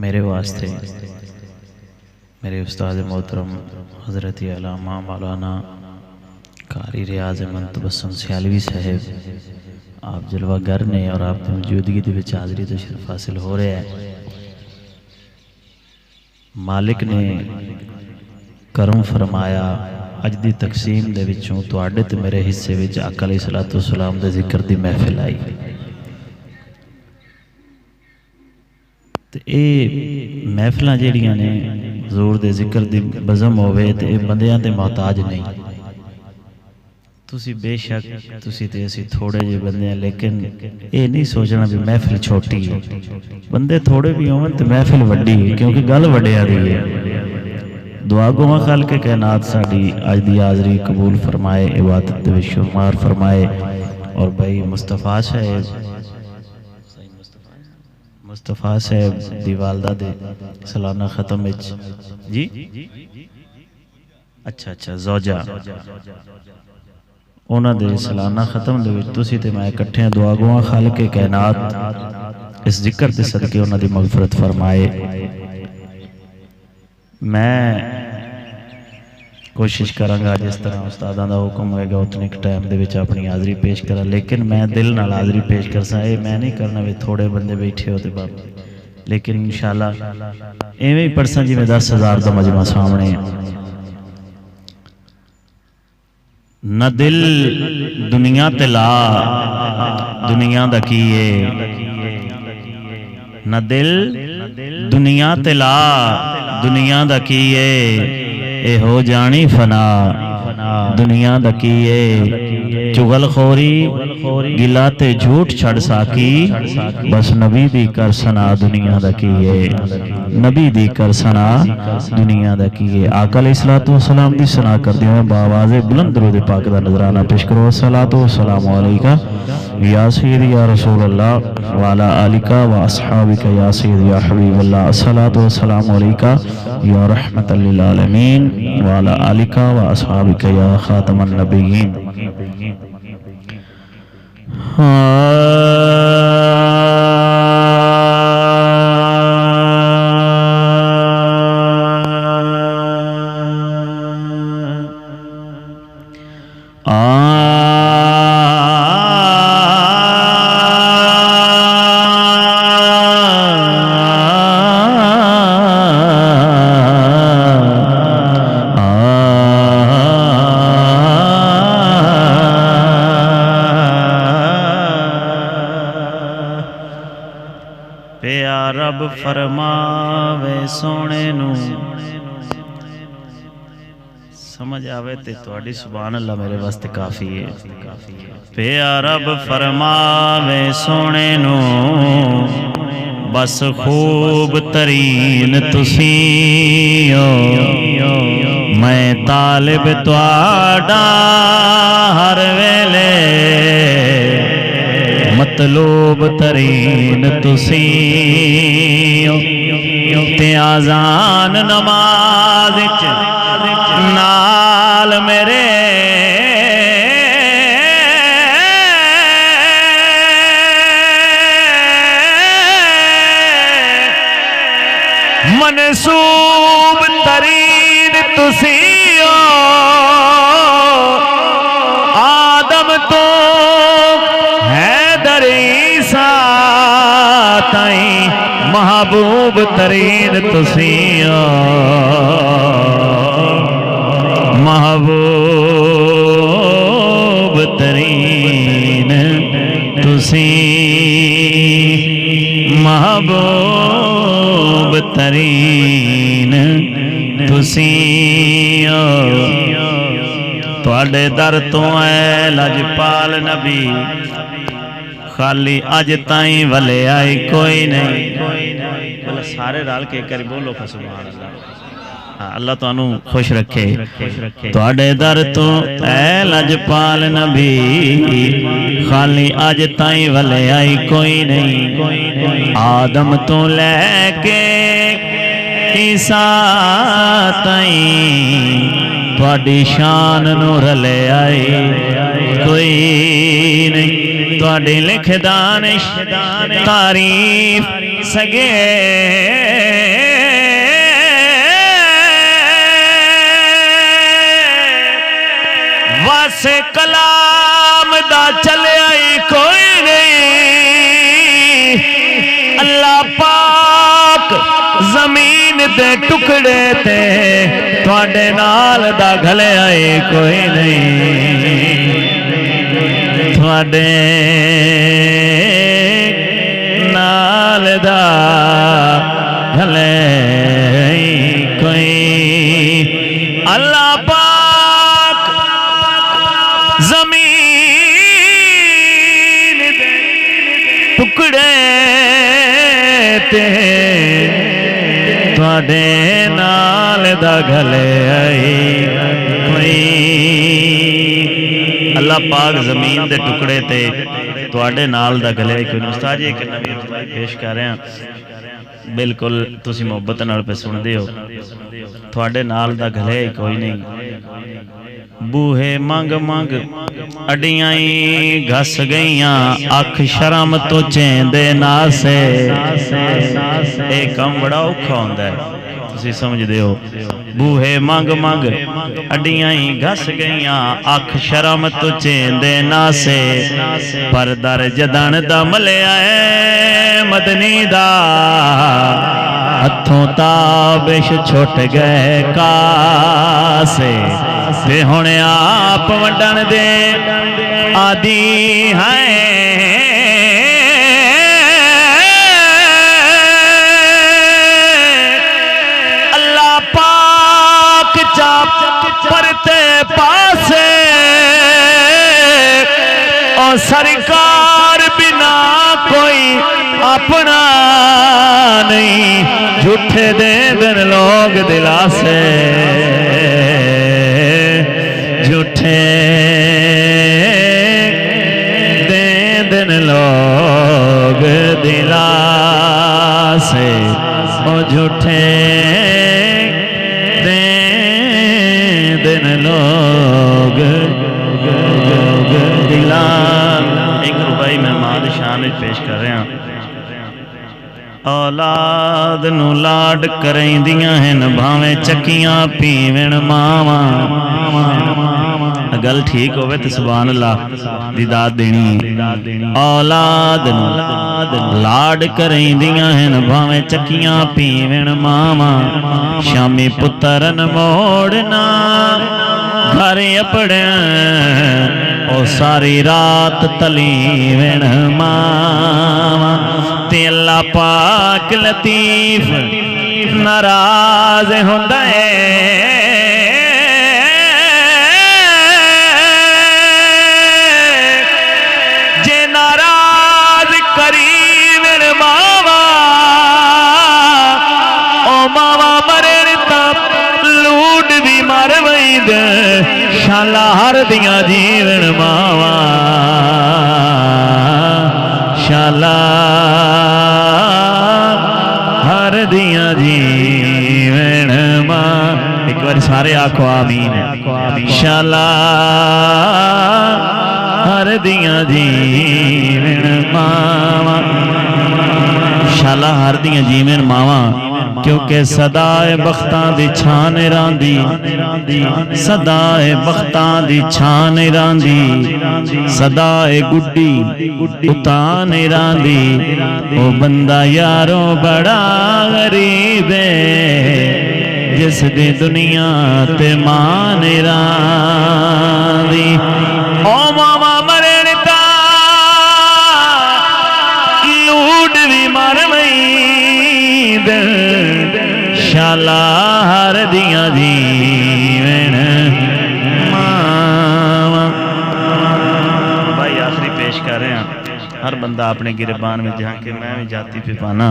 میرے واسطے میرے استاد محترم حضرت علامہ مولانا قاری ریاض احمد تبسم سیالوی صاحب آپ جلوہ گر نے اور آپ کی موجودگی دے وچ حاضری تشریف حاصل ہو رہا ہے۔ مالک نے کرم فرمایا اج دی تقسیم دے وچوں تواڈے تے میرے حصے وچ آقا علیہ الصلوۃ والسلام دے ذکر دی محفل آئی تے اے محفلاں جیڑیاں نے حضور دے ذکر دی بزم ہوئے تے اے بندیاں تے محتاج نہیں۔ تسی بے شک تسی تے اسی تھوڑے جے بندے ہیں، لیکن اے نہیں سوچنا بھی محفل چھوٹی ہے۔ بندے تھوڑے بھی ہوں تے محفل وڈی ہے، کیونکہ گل وڈیا دی ہے۔ دعا گواں خالق کائنات ساڈی اج دی حاضری قبول فرمائے، عبادت دے وچ شمار فرمائے۔ اور بھائی مصطفیٰ صاحب دی والدہ دے سالانہ ختم وچ جی اچھا زوجہ انہاں دے سالانہ ختم دے وچ تسی تے میں اکٹھے دعا گواں خالق کائنات اس ذکر تے صدقے انہاں دی مغفرت فرمائے۔ میں کوشش کروں گا جس طرح استاداں دا حکم ہوئے گا اتنے ٹائم دے وچ اپنی حاضری پیش کرا، لیکن میں دل نال حاضری پیش کر سا اے میں نہیں کرنا بھی تھوڑے بندے بیٹھے ہوتے باپ، لیکن انشاءاللہ ایویں ہی پڑھساں جی میں 10,000 دا مجمع سامنے۔ نہ دل دنیا تے لا دنیا دا کیے، نہ دل دنیا تے لا دنیا دا کیے، اے ہو جانی فنا دنیا دا کیے، چغل خوری گلا تے جھوٹ چھڑ ساکی، بس نبی دی کر سنا دنیا دا کیے، نبی دی کر سنا دنیا دا کیے۔ آقا علیہ الصلوۃ والسلام دی سنا کر دیوں باواز بلند درود پاک دا نظرانہ پیش کرو۔ الصلاۃ والسلام علیکہ یا سیدی یا رسول اللہ وعلی آلکہ و اصحابکہ یا سیدی یا حبیب اللہ، الصلاۃ والسلام علیکہ یا رحمت للعالمین وعلی آلکہ و اصحابکہ یا خاتم النبیین۔ رب فرماوے سونے نو سمجھ آوے تے تواڈی سبحان اللہ میرے واسطے کافی ہے۔ پیا رب فرماوے سونے نو بس خوب ترین تسی ہو، میں طالب تواڈا ہر ویلے، مطلوب ترین تسی تے آزان نماز نال میرے منسوب ترین تسی آدم تو محبوب ترین تسی محبوب ترین تسی محبوب ترین تسی تواڈے در تو اے لجپال نبی خالی اج تائیں ولے آئی کوئی نہیں۔ بولے سارے رال کے کر بولو سبحان اللہ، اللہ تو انہوں خوش رکھے۔ تواڈے در تو اے لجپال نبی خالی اج تائیں ولے آئی کوئی نہیں، آدم تو لے کے عیسیٰ تائیں تواڈی شان نو رلے آئی کوئی نہیں۔ تواڈی لکھ دانش تعریف سگے واسے کلام دا چلیا ہی کوئی نہیں اللہ پاک زمین دے ٹکڑے تے تواڈے نال دا گھلیا ہی کوئی نہیں تواڈے نال دا گھلیا ہی کوئی اللہ پاک زمین دے ٹکڑے تے تواڈے نال دا گھلے آئی کوئی اللہ پاک زمین دے ٹکڑے تے تواڈے نال دا گھلے آئی کوئی استاد جی ایک نویں رتبہ پیش کر رہے ہیں بالکل تسی محبت نال پہ سن دے ہو تواڈے نال دا گھلے آئی کوئی نہیں بوہے مانگ مانگ اڈیاں گھس گئیاں اکھ شرم تو چیندے ناسے اے کم بڑا اوکھا ہوندا ہے تسی سمجھ دے ہو بوہے مانگ مانگ اڈیاں گھس گئیاں اکھ شرم تو چیندے ناسے پر در جدن دا ملیا اے مدنی دا ہتھوں تابش چھوٹ گئے کاسے تے ہونے آپ ونڈن دے آدی ہیں اللہ پاک چاپ پرتے پاسے اور سرکار بنا کوئی اپنا نہیں جھوٹے دے دن لوگ دلا سے جھوٹے دے دن لوگ دلا سے او جھوٹے دے دن لوگ دلا ایک روپائی میں مال شان پیش کر رہے ہیں اولاد نو لاڈ کریں دیاں ہیں بھاویں چکیاں پیویں ماواں گل ٹھیک ہوئے تو سبحان اللہ دی داد دینی اولاد نو لاڈ کریں دیاں ہیں بھاویں چکیاں پیویں ماواں شامی پترن موڑنا گھر اپڑے او ساری رات تلیویں ماواں تے اللہ پاک لطیف ناراض ہوندا ہے جے ناراض کریویں ماوا او ماوا مرن تا لوڈ بھی مر ویند شالا ہر دیاں جیون ماوا شالا ہر دیاں جیون ماں ایک بار سارے آکھو آمین شالا ہر دیاں جیون ماں شالا ہر دیاں جیون ماں کیونکہ صدائے بختاں دی چھان راندی صدائے بختاں دی چھان راندی صدائے گڈی اتان راندی او بندہ یاروں بڑا غریب ہے جس دی دنیا تے مان راندی او ماما مرن تا لوڈ بھی مر ویند شالا ہر دیاں جیون ماں بھائی آخری پیش کر رہے ہیں ہر بندہ اپنے گربان میں جہاں کہ میں بھی جاتی پہ پانا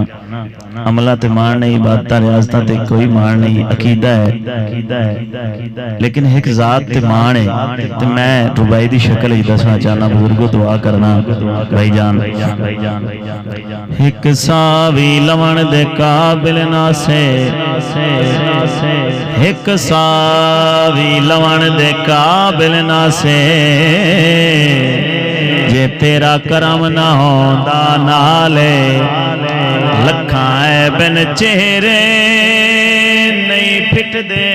عملہ تے مار نہیں باتتا ریاضتہ تے کوئی مار نہیں عقیدہ ہے لیکن ایک ذات تے مار ہے تے میں ربائی دی شکل ہی دسنا چاہنا بزرگو دعا کرنا بھائی جان ایک ساوی لون دے قابل ناسے ایک ساوی لون دے قابل ناسے جے تیرا کرم نہ ہوندا نالے لکھاں اے بن چہرے نہیں پھٹ دے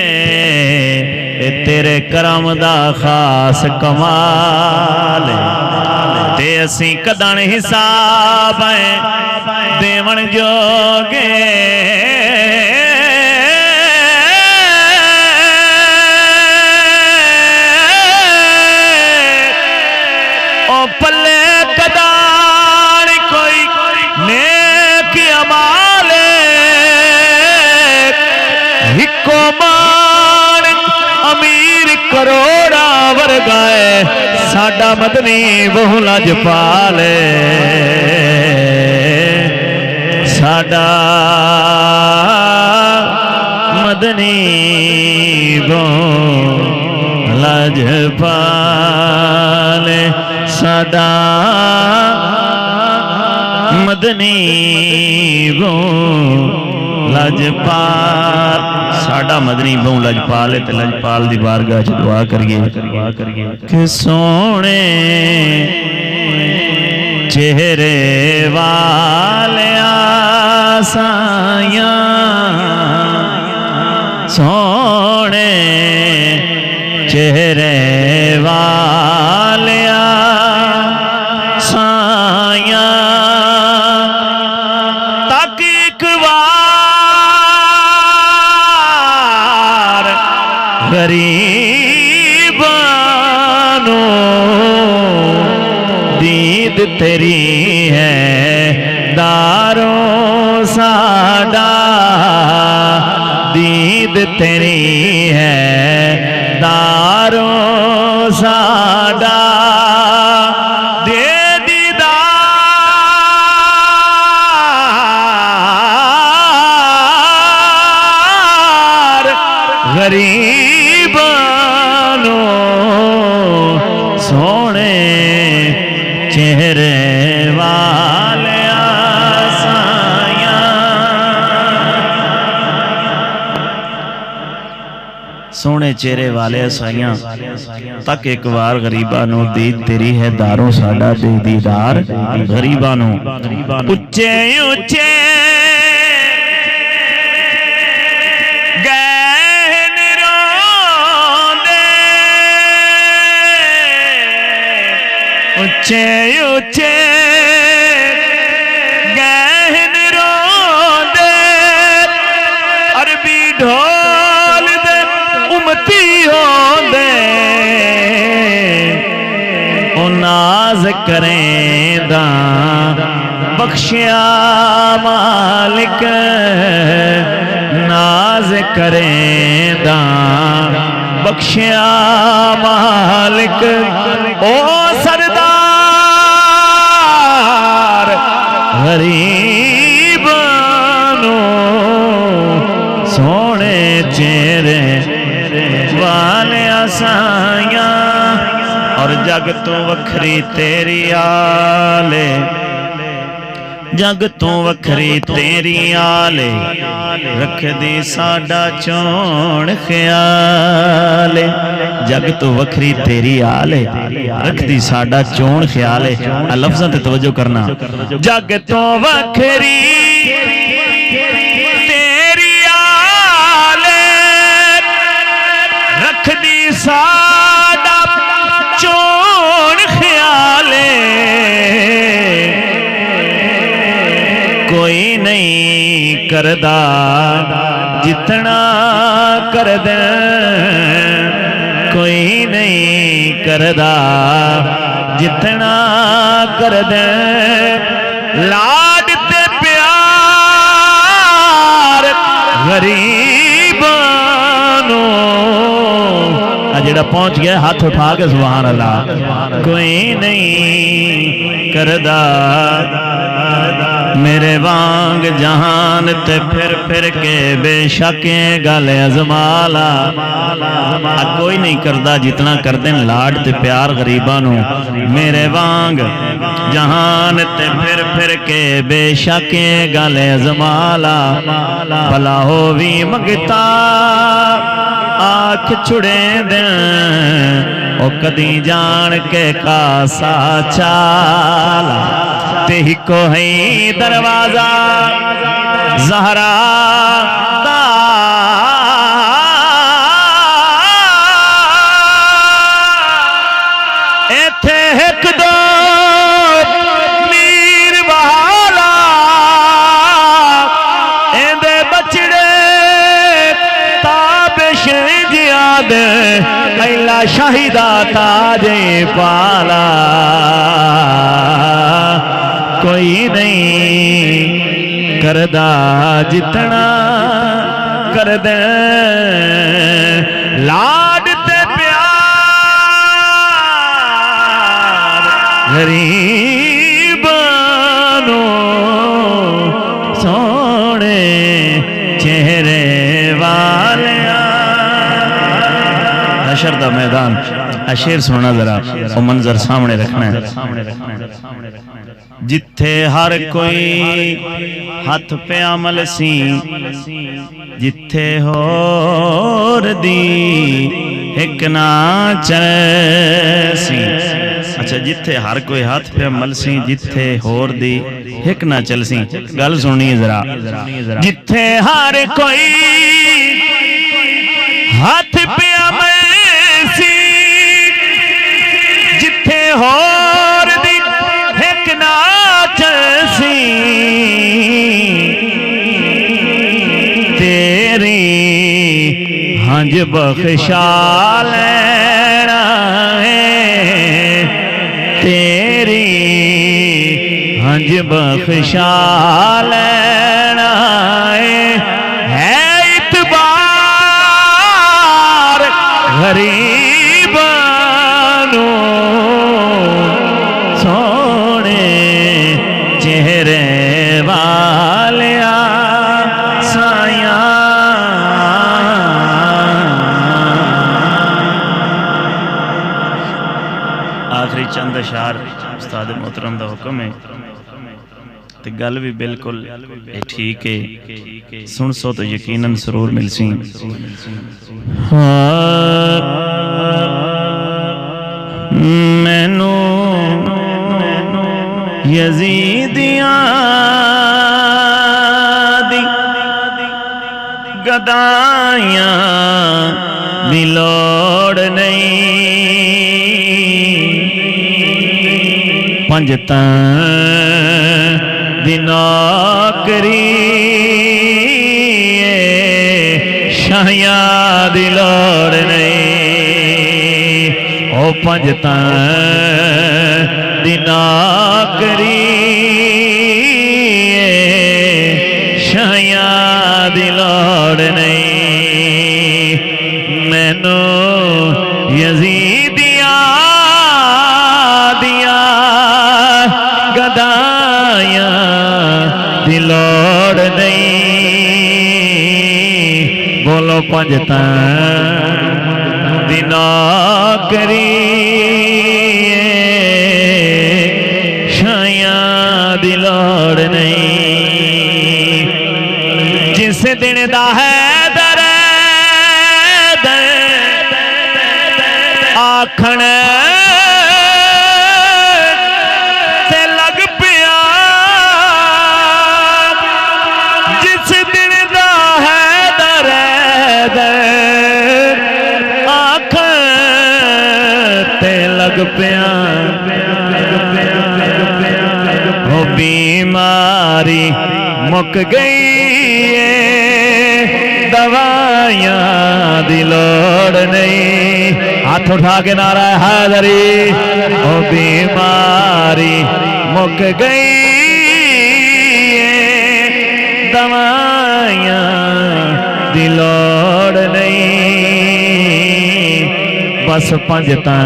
اے تیرے کرم دا خاص کمال تے اسی کدن حساب دیون جوگے او پلے کدان کوئی نیک عمال ہکو مان امیر کروڑا ورگائے ساڈا مدنی بہو لجپال ساڈا مدنی بہو لجپال ساڈا مدنی بہو لجپال ساڈا مدنی بہو لجپال ہے تے لجپال دی بارگاہ چ دعا کریے کہ سونے چہرے والیا سائیاں سونے چہرے والیا سائیاں تاکہ ایک بار غریبانو دید تیری ہے داروں ساڈا دید تیری ہے داروں ساڈا دے دیدار غریبانو سونے چہرے والے سائیاں سونے چہرے والے سائیاں تک ایک بار غریبانو دید تیری ہے داروں ساڈا دے دیدار غریبانو اچھے اچھے اچھے اچھے گہن روندے عربی ڈھول دے امتی ہوندے او ناز کریں داں بخشیا مالک ناز کریں داں بخشیا مالک او سردار غریبانو سونے چہرے والے سائیاں اور جگ تو وکھری تیری آلے جگ تو وکھری تیری آلے رکھ دی ساڈا چون خیال جگ تو وکھری تیری آلے رکھ دی ساڈا چون خیال لفظاں تے توجہ کرنا جگ تو وکھری تیری آلے رکھ دی ساڈا چون خیال کوئی نہیں کردہ جتنا کر دیں کوئی نہیں کردہ جتنا کر دیں لاڈ تے پیار غریبانو جڑا پہنچ گیا ہاتھ اٹھا کے سبحان اللہ کوئی نہیں کردہ میرے وانگ جہان تے پھر کے بے شکیں گل ازمالا کوئی نہیں کردہ جتنا کر دیں لاڈ تے پیار غریبانو میرے وانگ جہان تے پھر کے بے شکیں گل ازمالا بھلا ہووی مگتا آنکھ چھڑے دیں او کدی جان کے کاسا چالا تے ہکو ہے دروازہ زہرا دا ایتھے ایک دو میر بہالا ایندے بچڑے تابش جیاد ایلا شاہدہ تاجے پالا کوئی نہیں کردہ جتنا کردے لاڈ تے پیار غریبانو سونے چہرے والیاں حشر دا میدان اشیر سننا ذرا وہ منظر سامنے رکھنا ہے جتھے ہر کوئی ہاتھ پہ عمل سی جتھے ہور دی ایک نا چلسی اچھا جتھے ہر کوئی ہاتھ پہ عمل سی جتھے ہور دی ایک نا چلسی گل سننی ذرا جتھے ہر کوئی ہاتھ پہ عمل سی جتھے ہور دی ایک نا چلسی تیری ہنج بخشا لینا ہے تیری ہنج بخشا لینا ہے اتبار غریبانو سونے چہرے والیاں سایاں آخری چند اشعار استاد محترم دا حکم ہے تے گل بھی بالکل ٹھیک ہے سن سو تو یقیناً سرور مل سی مینو یزیدیاں دی گدائیاں دی لوڑ نہیں پنجتاں دی نوکری شاہیاں دی لوڑ نہیں او پنجتاں دی نوکری شاہیاں دی لوڑ نہیں مینو یزیدیاں دیا گدائیاں دی لوڑ نہیں بولو پنجتاں دی نوکری شاہیاں دی لوڑ نہیں جس دن دا ہے درد آکھن تے لگ پیا جس دن دا ہے درد آکھن تے لگ پیا وہ بیماری مک گئی دوائیاں دی لوڑ نہیں ہاتھ اٹھا کے نعرہ حیدری وہ بیماری مک گئی دوائیاں دی لوڑ نہیں بس پنجتاں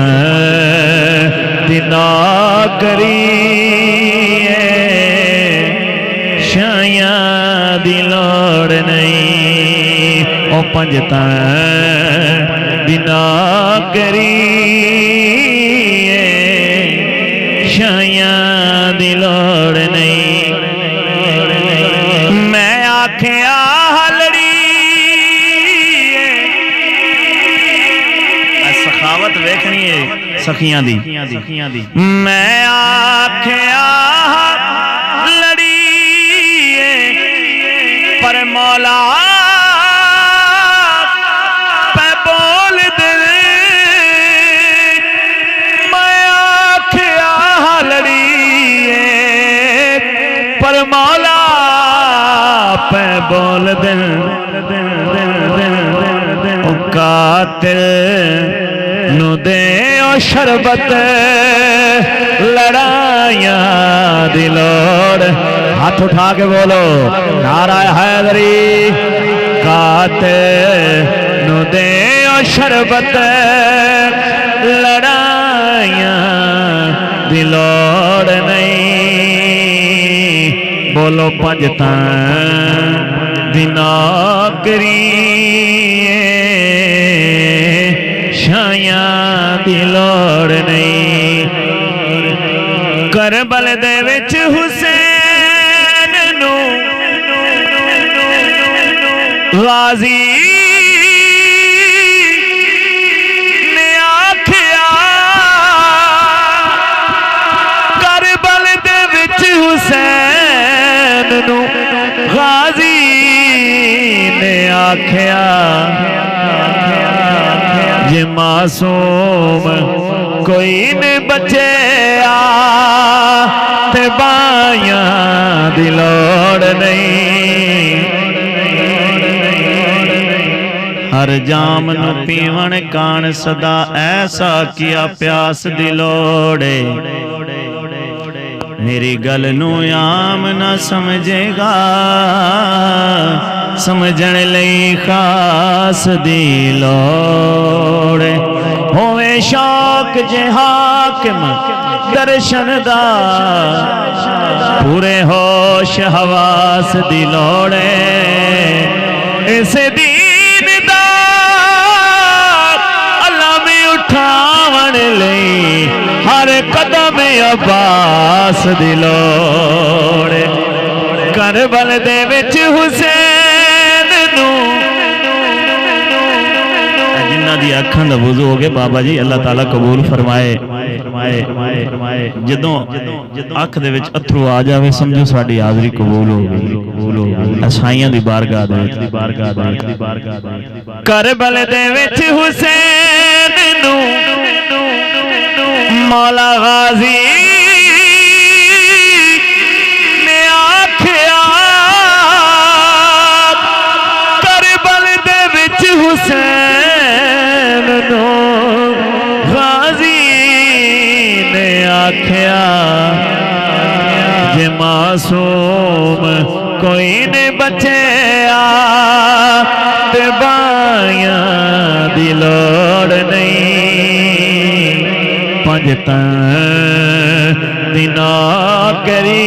دی نوکری شاہیاں دی لوڑ نہیں او پنجتاں دی نوکری شاہیاں دی لوڑ نہیں میں آکھیا ہلڑی سخاوت ویکھنی ہے سخیاں دی میں آکھیا لڑیے پر مولا پہ بول دے میں آکھیا لڑیے پر مولا پہ بول دے قاتل نو دے او شربت لڑائیاں دی لوڑ ہاتھ اٹھا کے بولو نعرہ حیدری قاتل نو دے او شربت لڑائیاں دی لوڑ نہیں بولو پنجتاں دی نوکری شایاں دی لوڑ نہیں کربل دے وچ حسین نو غازی نے آکھیا کربل دے وچ حسین نو غازی نے آکھیا یہ معصوم کوئی نہیں بچے تے بائیاں دی لوڑ نہیں ہر جام نو پیون کان صدا ایسا کیا پیاس دی لوڑے میری گل نو عام نہ سمجھے گا سمجھن لئی خاص دی لوڑ ہوئے شوق جے حاکم درشن دا پورے ہوش حواس دی لوڑے اس دین دا اللہ میں اٹھاون لئی ہر قدم عباس دی لوڑے کربل دے وچ حسین نو جنہ دی اکھاں دا وضو ہو گئے بابا جی اللہ تعالیٰ قبول فرمائے جدوں اکھ دے وچ اتھرو آ جاوے سمجھو ساڈی حاضری قبول ہو گئی اسائیاں دی بارگاہ دے کربل دے وچ حسین نو مولا غازی نے آکھیا کربل دے وچ حسین نو غازی نے آکھیا جے معصوم کوئی نہیں بچے تے بائیاں دی لوڑ نہیں پنجتاں دی نوکری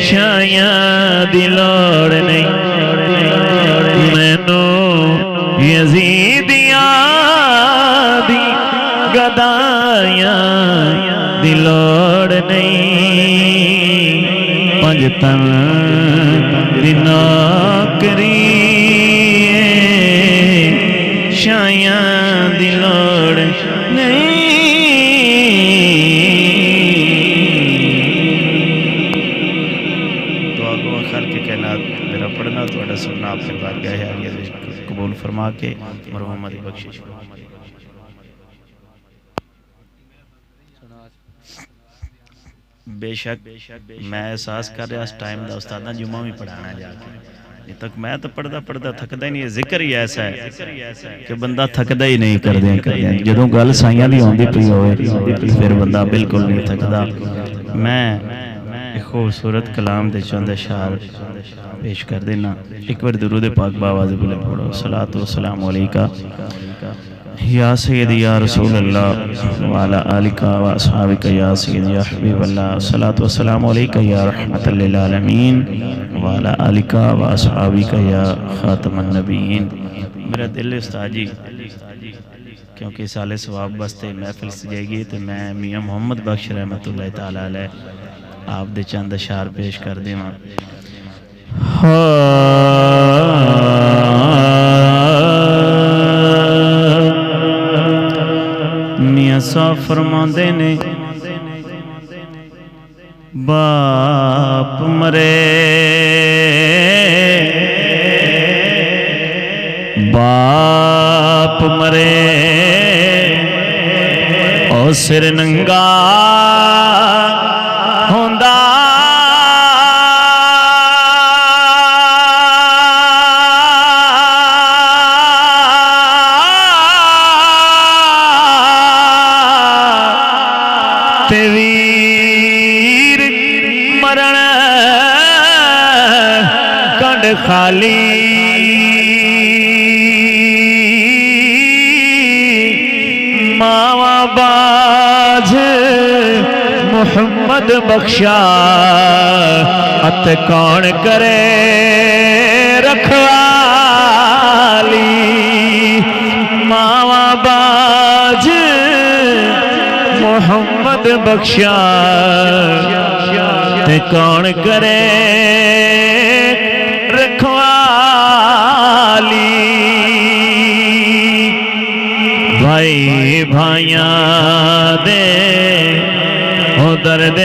شایاں دی لوڑ نہیں مینو یزیدیاں دی گدائیاں دی لوڑ نہیں پنجتاں دی نوکری شایاں دی لوڑ نہیں دعا گو خلق کائنات میرا پڑھنا تھوڑا سننا آپ سے بارگاہ عالیہ قبول فرما کے مرحوم دی بخشش بے شک میں احساس کر رہا اس ٹائم دا استادہ جمعہ بھی پڑھانا جا کے یہ تک میں تو پڑھدا تھکدا ہی نہیں ہے ذکر ہی ایسا ہے کہ بندہ تھکدا ہی نہیں کر دیں جدوں گل سائیاں دی ہوندی پئی ہوئے پھر بندہ بالکل نہیں تھکدا میں ایک خوبصورت کلام دے چند اشعار پیش کر دینا ایک بار درود پاک باواز بلند پڑھو صلاۃ و سلام علیکہ یا سیدی یا رسول اللہ وعلا آلکہ و اصحابکہ یا سیدی یا حبیب اللہ صلاۃ و سلام علیکہ یا رحمت للعالمین وعلا آلکہ و اصحابکہ یا خاتم النبیین میرا دل استاد جی کیونکہ سال ثواب بستے محفل سجائے گی تو میں میاں محمد بخش رحمت اللہ تعالیٰ علیہ آپ دے چند اشعار پیش کر دیں فرماندے نے باپ مرے باپ مرے او سر ننگا ہوندا تے ویر مرن کنڈ خالی ماوا باج محمد بخشا ات کون کرے رکھوالی ماوا باج محمد بخشا تے کون کرے رکھوالی بھائی بھائیاں دے ہو درد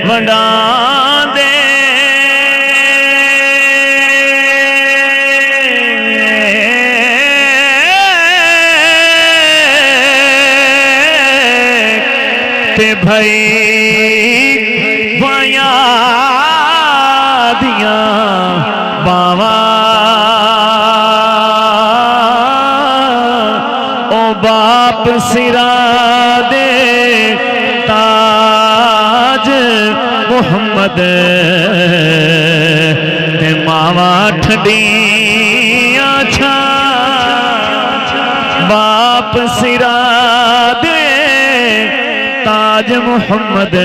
ونڈان دے تے بھائی بھائیاں دیاں باواں باپ سرا دے تاج محمد تے ماوا ٹھڈیاں چھاں باپ سرا دے تاج محمد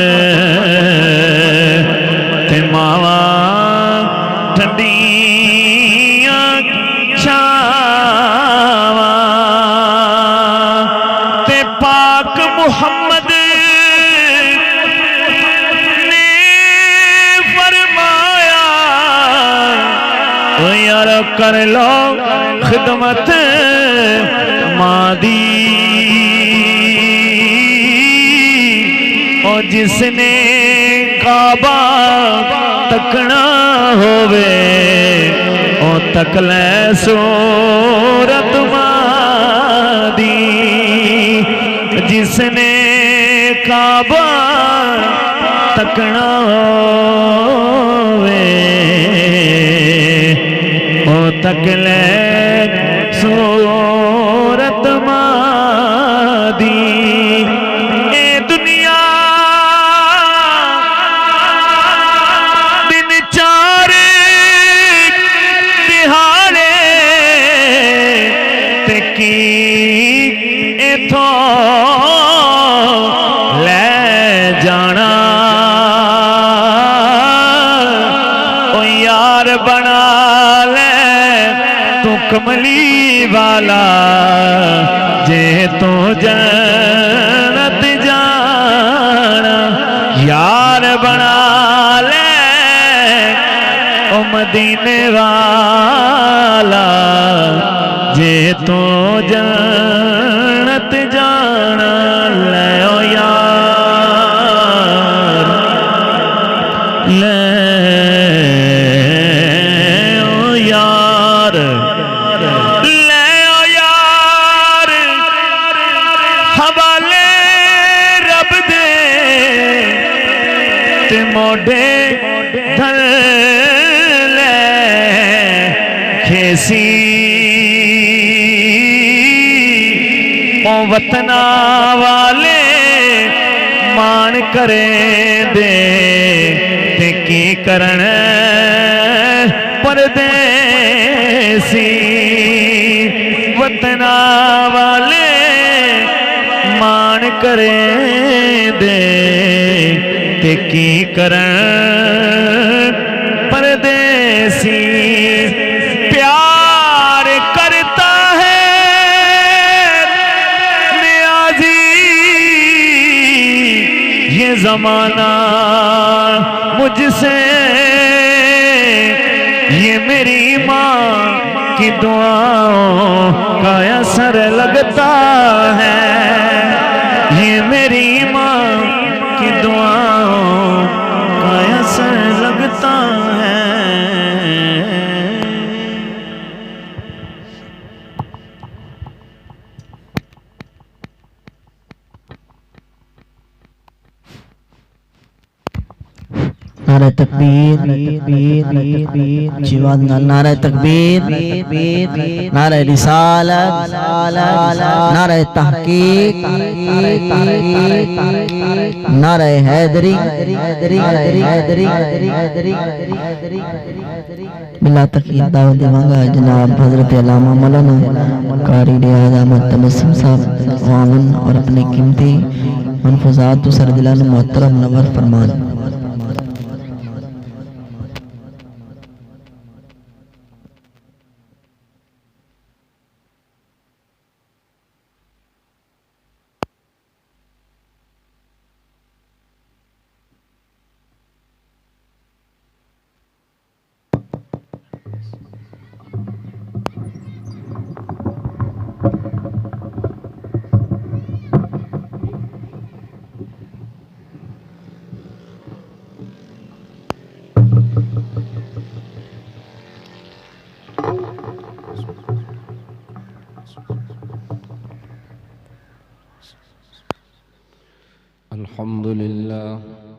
تے ماوا ٹھڈیاں چھاں محمد نے فرمایا او یار کر لو خدمت ماں دی او جس نے کعبہ تکنا ہووے او تک لے صورت ماں دی جس نے کعبہ تکنا ہووے او تک لے صورت ماں دی اے دنیا دن چار دہاڑے تے کی ایتھوں بنا لے تو کملی والا جے تو جنت جانا یار بنا لے او مدینے والا جے تو جنت جانا لے او یار لے موڈے دھر لے کھیسی او وطنہ والے مان کرے دے تے کی کرن پردیسی وطنہ والے مان کرے دے تے کی کرن پردیسی پیار کرتا ہے نیازی یہ زمانہ مجھ سے یہ میری ماں کی دعاؤں کا اثر لگتا ہے یہ میری ماں کی دعاؤں کا اثر لگتا ہے نعرہ تکبیر جیوان نعرہ تکبیر نعرہ رسالت نعرہ تحقیق نعرہ حیدری بلا تقید دعوت دیوانگا جناب حضرت علامہ مولانا قاری ریاض احمد تبسم صاحب عوامن اور اپنے قیمتی منفوذات تو سردلان محترم منور فرمان الحمد لله